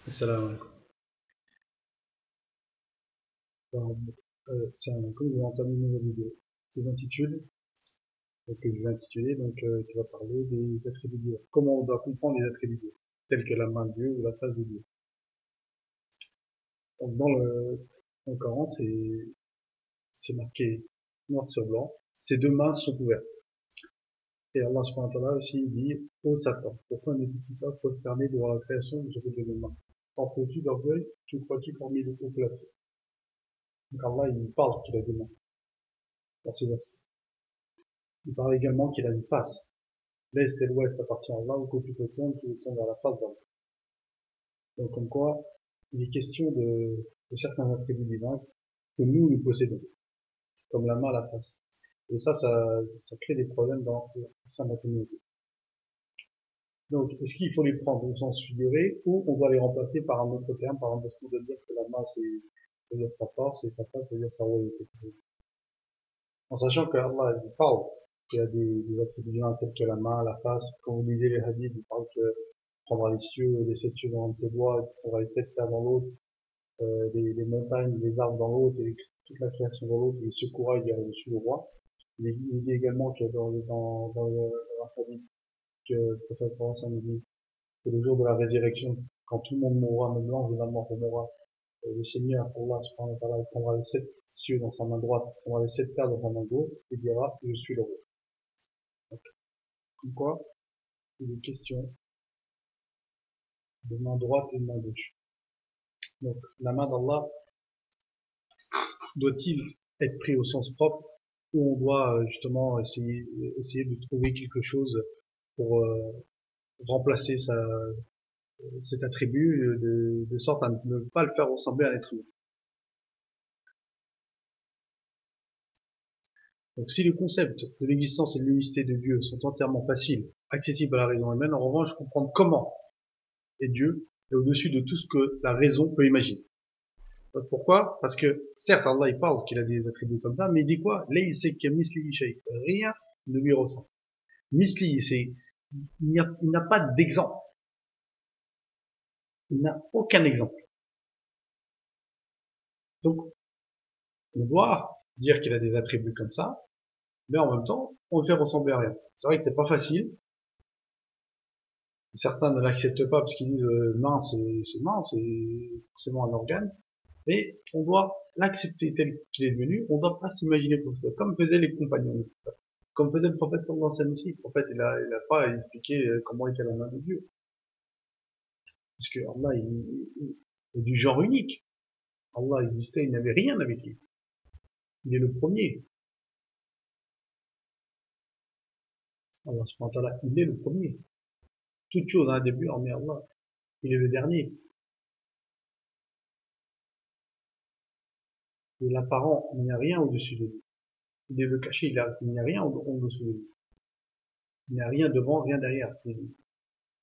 Salam alaikum. Alors, comme je vais entamer une nouvelle vidéo qui s'intitule, que je vais intituler, qui va parler des attributs de Dieu. Comment on doit comprendre les attributs de Dieu, tels que la main de Dieu ou la face de Dieu. Donc, dans le Coran, c'est marqué noir sur blanc. Ces deux mains sont ouvertes. Et Allah subhanahu wa ta'ala aussi dit, ô Satan, pourquoi ne tu pas prosterné devant la création où j'avais deux mains? T'en fous-tu d'orgueil? Tu crois-tu parmi les hauts placés? Donc Allah, il parle qu'il a des mains dans ces versets. Il parle également qu'il a une face. L'Est et l'Ouest appartiennent à Allah, ou que tu te tournes vers la face d'Allah. Donc, comme quoi, il est question de certains attributs divins que nous possédons, comme la main, la face. Et ça crée des problèmes au sein de la communauté. Donc, est-ce qu'il faut les prendre au sens figuré, ou on doit les remplacer par un autre terme, par exemple, parce qu'on doit dire que la main, c'est-à-dire sa force, et sa face, c'est-à-dire sa royauté. En sachant que Allah, il parle qu'il y a des attributs divins tels que la main, la face. Quand vous lisez les hadiths, il parle que prendra les cieux, les sept cieux dans un de ses doigts, il prendra les sept terres dans l'autre, les montagnes, les arbres dans l'autre, et toute la création dans l'autre, et il secourra, il ira dessus le roi. Il dit également que dans le hadith, que le prophète sallallahu alayhi wa sallam dit que le jour de la résurrection, quand tout le monde mourra, même l'ange de la mort mourra, le Seigneur, Allah subhanahu wa ta'ala, il prendra les sept cieux dans sa main droite, il prendra les sept terres dans sa main gauche, et dira, je suis le roi. Donc, comme quoi, il est question de main droite et de main gauche. Donc, la main d'Allah doit-il être pris au sens propre, ou on doit justement essayer de trouver quelque chose pour remplacer cet attribut de sorte à ne pas le faire ressembler à l'être humain. Donc si le concept de l'existence et de l'unicité de Dieu sont entièrement faciles, accessibles à la raison humaine, en revanche, comprendre comment est Dieu est au-dessus de tout ce que la raison peut imaginer. Pourquoi? Parce que, certes, Allah, il parle qu'il a des attributs comme ça, mais il dit quoi? Rien ne lui ressemble. Misli, il n'a pas d'exemple. Il n'a aucun exemple. Donc, on doit dire qu'il a des attributs comme ça, mais en même temps, on le fait ressembler à rien. C'est vrai que c'est pas facile. Certains ne l'acceptent pas parce qu'ils disent main, c'est main, c'est forcément un organe. Mais on doit l'accepter tel qu'il est devenu. On ne doit pas s'imaginer comme ça, comme faisaient les compagnons. Comme faisait le prophète sallallahu alayhi wa sallam aussi. Le prophète, il a pas expliqué comment était la main de Dieu. Parce que Allah, il est du genre unique. Allah existait, il n'avait rien avec lui. Il est le premier. Allah subhanahu wa ta'ala, il est le premier. Toute chose a un début, hormis Allah. Il est le dernier. Il est l'apparent, il n'y a rien au-dessus de lui. Il est le caché, il n'y a rien au-dessous de lui. Il n'y a rien devant, rien derrière.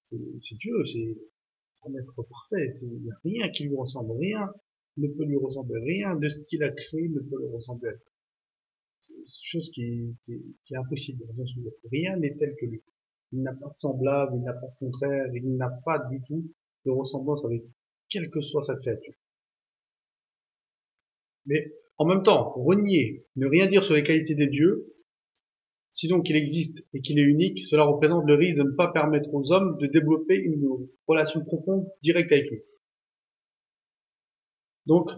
C'est Dieu, c'est un être parfait. Il n'y a rien qui lui ressemble, rien ne peut lui ressembler, rien de ce qu'il a créé ne peut le ressembler. C'est une chose qui est impossible. Rien n'est tel que lui. Il n'a pas de semblable, il n'a pas de contraire, il n'a pas du tout de ressemblance avec quelle que soit sa créature. Mais en même temps, renier, ne rien dire sur les qualités des dieux, sinon qu'il existe et qu'il est unique, cela représente le risque de ne pas permettre aux hommes de développer une relation profonde, directe avec lui. Donc,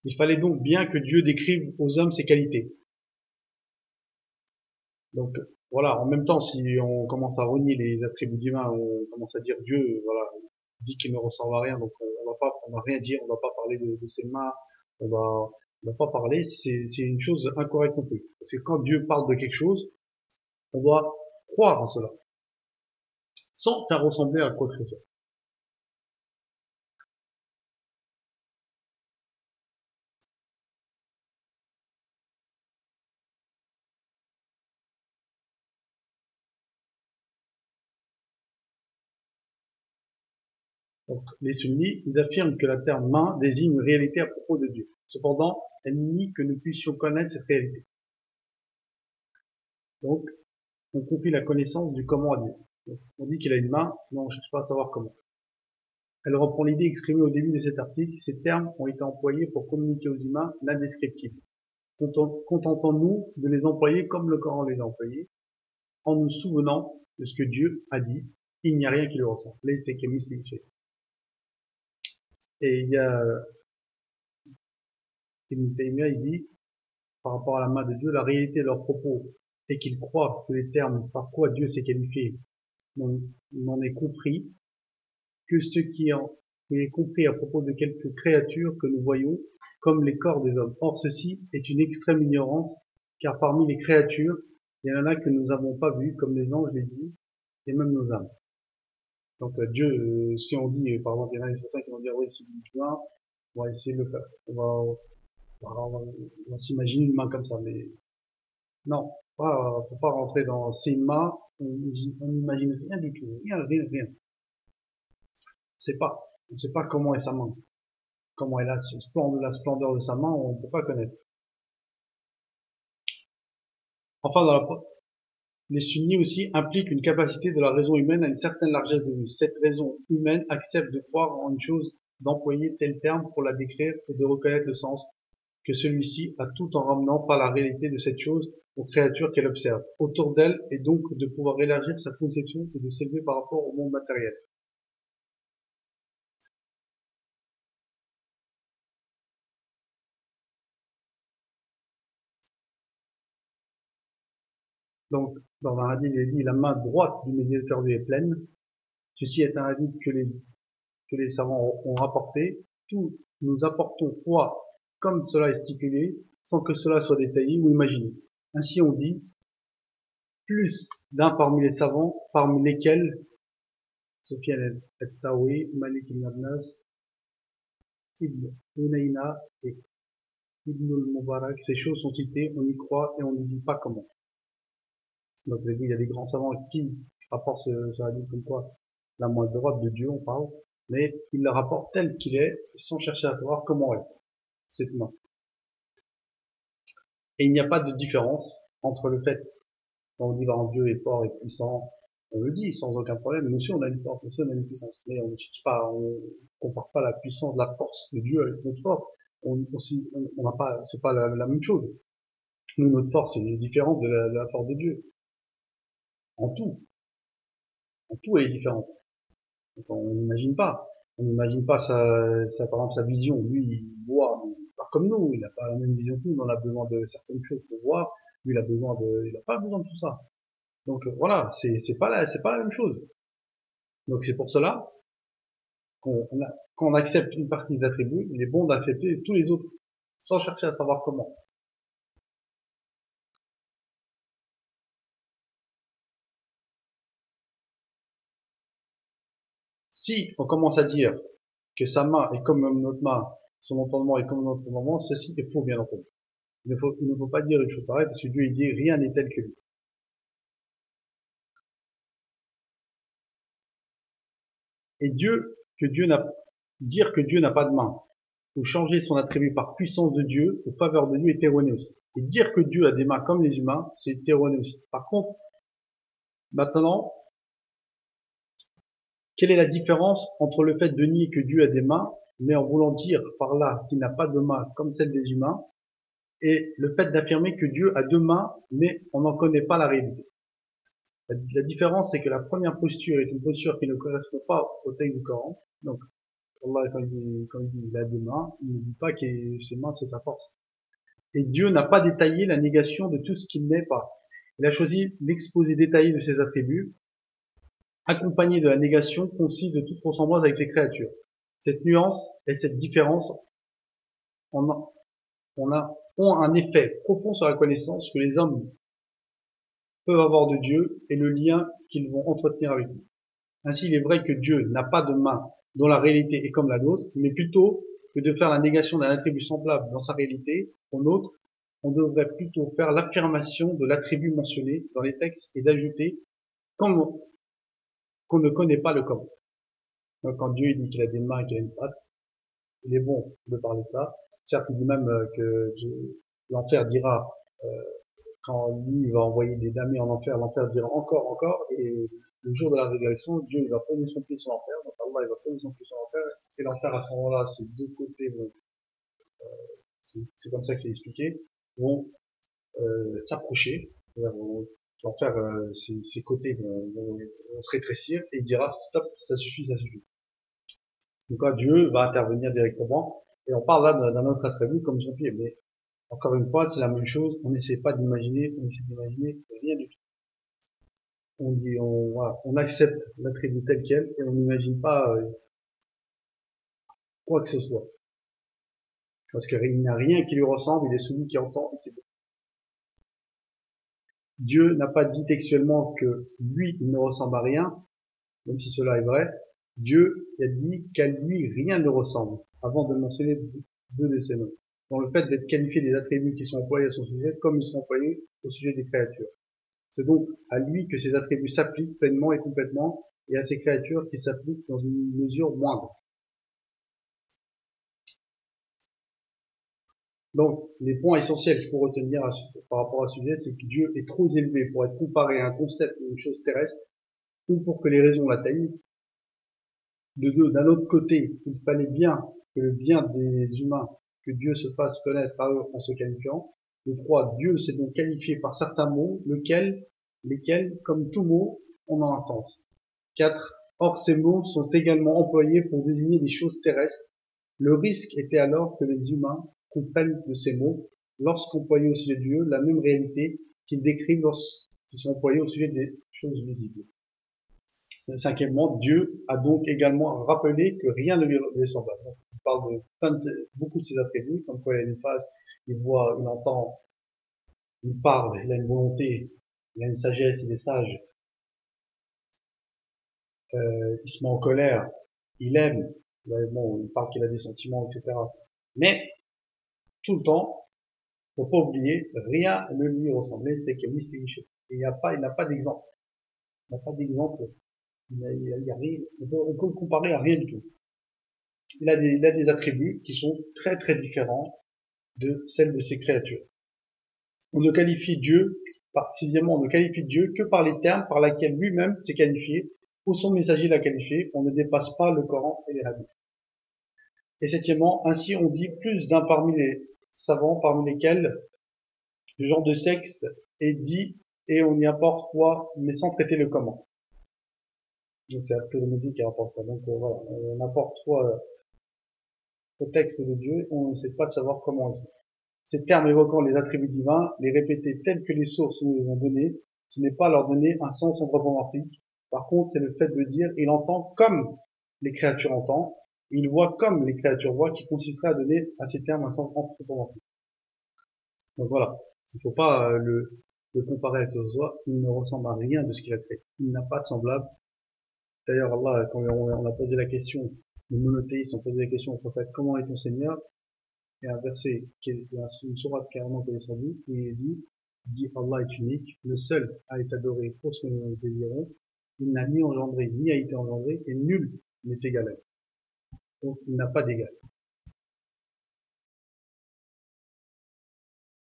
il fallait donc bien que Dieu décrive aux hommes ses qualités. Donc, voilà, en même temps, si on commence à renier les attributs divins, on commence à dire Dieu, voilà, dit qu'il ne ressemble à rien, donc on va rien dire, on va pas parler de ses mains, on va pas parler, c'est une chose incorrecte non plus. Parce que quand Dieu parle de quelque chose, on doit croire en cela, sans faire ressembler à quoi que ce soit. Donc, les sunnis, ils affirment que la terme main désigne une réalité à propos de Dieu. Cependant, elle nie que nous puissions connaître cette réalité. Donc, on confie la connaissance du comment à Dieu. Donc, on dit qu'il a une main, mais on ne cherche pas à savoir comment. Elle reprend l'idée exprimée au début de cet article. Ces termes ont été employés pour communiquer aux humains l'indescriptible. Contentons-nous de les employer comme le Coran les a employés, en nous souvenant de ce que Dieu a dit. Il n'y a rien qui le ressemble. Et il y a Ibn Taymiyyah, il dit, par rapport à la main de Dieu, la réalité de leurs propos est qu'ils croient que les termes par quoi Dieu s'est qualifié n'en est compris que ce qui est compris à propos de quelques créatures que nous voyons comme les corps des hommes. Or, ceci est une extrême ignorance, car parmi les créatures, il y en a que nous n'avons pas vues, comme les anges les disent, et même nos âmes. Donc Dieu, si on dit, par exemple, il y en a certains qui vont dire, oui, c'est du divin, on va essayer de le faire. On va s'imaginer une main comme ça, mais non, faut pas rentrer dans ces mains, on n'imagine rien du tout, rien. On ne sait pas comment est sa main, comment est la splendeur de sa main, on ne peut pas connaître. Enfin, les sunnis aussi impliquent une capacité de la raison humaine à une certaine largesse de vue. Cette raison humaine accepte de croire en une chose, d'employer tel terme pour la décrire et de reconnaître le sens que celui-ci a tout en ramenant par la réalité de cette chose aux créatures qu'elle observe autour d'elle et donc de pouvoir élargir sa conception et de s'élever par rapport au monde matériel. Donc, dans un hadith, il est dit, la main droite du miséricordieux est pleine. Ceci est un hadith que les savants ont rapporté. Tout nous apportons foi comme cela est stipulé, sans que cela soit détaillé ou imaginé. Ainsi on dit, plus d'un parmi les savants, parmi lesquels Sufyan al-Tawi, Malik ibn Anas, Ibn Unayna et Ibn al-Mubarak, ces choses sont citées, on y croit et on ne dit pas comment. Donc vous avez vu, il y a des grands savants qui rapportent ce hadith comme quoi la main droite de Dieu, on parle, mais il le rapporte tel qu'il est, sans chercher à savoir comment est cette main. Et il n'y a pas de différence entre le fait, quand on dit bah, Dieu est fort et puissant, on le dit sans aucun problème, nous aussi on a une force, nous aussi on a une puissance, mais on ne cherche pas, on compare pas la puissance, la force de Dieu avec notre force. On n'a pas, c'est pas la même chose. Nous, notre force est différente de la force de Dieu. En tout, elle est différente. Donc, on n'imagine pas. On n'imagine pas par exemple, sa vision. Lui, il voit, pas comme nous. Il n'a pas la même vision que nous. On a besoin de certaines choses pour voir. Lui, il n'a pas besoin de tout ça. Donc, voilà. C'est pas la même chose. Donc, c'est pour cela qu'on accepte une partie des attributs. Il est bon d'accepter tous les autres sans chercher à savoir comment. Si on commence à dire que sa main est comme notre main, son entendement est comme notre entendement, ceci est faux, bien entendu. Il ne faut pas dire une chose pareille, parce que Dieu, il dit, rien n'est tel que lui. Et dire que Dieu n'a pas de main, ou changer son attribut par puissance de Dieu, ou faveur de Dieu, est erroné aussi. Et dire que Dieu a des mains comme les humains, c'est erroné aussi. Par contre, maintenant, quelle est la différence entre le fait de nier que Dieu a des mains, mais en voulant dire par là qu'il n'a pas de mains comme celles des humains, et le fait d'affirmer que Dieu a deux mains, mais on n'en connaît pas la réalité. La différence, c'est que la première posture est une posture qui ne correspond pas au texte du Coran. Donc, Allah, quand il dit il a deux mains, il ne dit pas que ses mains, c'est sa force. Et Dieu n'a pas détaillé la négation de tout ce qu'il n'est pas. Il a choisi l'exposé détaillé de ses attributs, accompagné de la négation concise de toute ressemblance avec ses créatures. Cette nuance et cette différence ont un effet profond sur la connaissance que les hommes peuvent avoir de Dieu et le lien qu'ils vont entretenir avec lui. Ainsi, il est vrai que Dieu n'a pas de main dont la réalité est comme la nôtre, mais plutôt que de faire la négation d'un attribut semblable dans sa réalité au nôtre, on devrait plutôt faire l'affirmation de l'attribut mentionné dans les textes et d'ajouter qu'on ne connaît pas le comment. Donc, quand Dieu dit qu'il a des mains et qu'il a une face, il est bon de parler de ça. Certes, il dit même que l'enfer dira, quand lui il va envoyer des damnés en enfer, l'enfer dira encore, et le jour de la résurrection, Dieu il va poser son pied sur l'enfer, donc Allah il va poser son pied sur l'enfer, et l'enfer à ce moment-là, ces deux côtés vont, c'est comme ça que c'est expliqué, vont s'approcher, l'enfer, ses côtés vont se rétrécir, et il dira stop, ça suffit, ça suffit. Donc là, Dieu va intervenir directement, et on parle là d'un autre attribut comme son pied, mais encore une fois, c'est la même chose, on n'essaie pas d'imaginer, on essaie d'imaginer rien du tout. On dit, voilà, on accepte l'attribut tel quel, et on n'imagine pas quoi que ce soit. Parce qu'il n'y a rien qui lui ressemble, il est celui qui entend et qui veut. Dieu n'a pas dit textuellement que lui, il ne ressemble à rien, même si cela est vrai. Dieu a dit qu'à lui, rien ne ressemble, avant de mentionner deux de ses noms. Dans le fait d'être qualifié des attributs qui sont employés à son sujet, comme ils sont employés au sujet des créatures. C'est donc à lui que ces attributs s'appliquent pleinement et complètement, et à ces créatures qui s'appliquent dans une mesure moindre. Donc, les points essentiels qu'il faut retenir par rapport à ce sujet, c'est que Dieu est trop élevé pour être comparé à un concept ou une chose terrestre, ou pour que les raisons l'atteignent. De deux, d'un autre côté, il fallait bien que le bien des humains, que Dieu se fasse connaître à eux en se qualifiant. De trois, Dieu s'est donc qualifié par certains mots, lesquels, comme tout mot, ont un sens. Quatre, or ces mots sont également employés pour désigner des choses terrestres. Le risque était alors que les humains comprennent de ces mots, lorsqu'employés au sujet de Dieu, la même réalité qu'ils décrivent lorsqu'ils sont employés au sujet des choses visibles. Cinquièmement, Dieu a donc également rappelé que rien ne lui est semblable. Il parle de beaucoup de ses attributs, comme quoi il a une face, il voit, il entend, il parle, il a une volonté, il a une sagesse, il est sage, il se met en colère, il aime, bon, il parle qu'il a des sentiments, etc. Mais, tout le temps, faut pas oublier, rien ne lui ressemble, c'est qu'il il n'a pas d'exemple. Il n'a pas d'exemple. Il y a rien, on peut le comparer à rien du tout. Il a des attributs qui sont très très différents de celles de ses créatures. On ne qualifie Dieu, précisément, on ne qualifie Dieu que par les termes par lesquels lui-même s'est qualifié, ou son messager l'a qualifié. On ne dépasse pas le Coran et les hadiths. Et septièmement, ainsi on dit plus d'un parmi les savants, parmi lesquels le genre de sexe est dit et on y apporte foi, mais sans traiter le comment. Donc c'est At-Tirmidhi qui rapporte ça. Donc voilà, on apporte foi au texte de Dieu, on n'essaie pas de savoir comment ils sont. Ces termes évoquant les attributs divins, les répéter tels que les sources nous les ont donnés, ce n'est pas leur donner un sens anthropomorphique. Par contre, c'est le fait de dire, il entend comme les créatures entendent, il voit comme les créatures voient, qui consisterait à donner à ces termes un sens anthropomorphique. Donc voilà, il ne faut pas le comparer avec Joshua, il ne ressemble à rien de ce qu'il a fait. Il n'a pas de semblable. D'ailleurs, Allah, quand on a posé la question, les monothéistes ont posé la question au prophète, comment est ton Seigneur? Et un verset, une sourate carrément qui est descendue, où il dit Allah est unique, le seul à être adoré pour ce que nous désirons, il n'a ni engendré, ni a été engendré, et nul n'est égal à lui. Donc il n'a pas d'égal.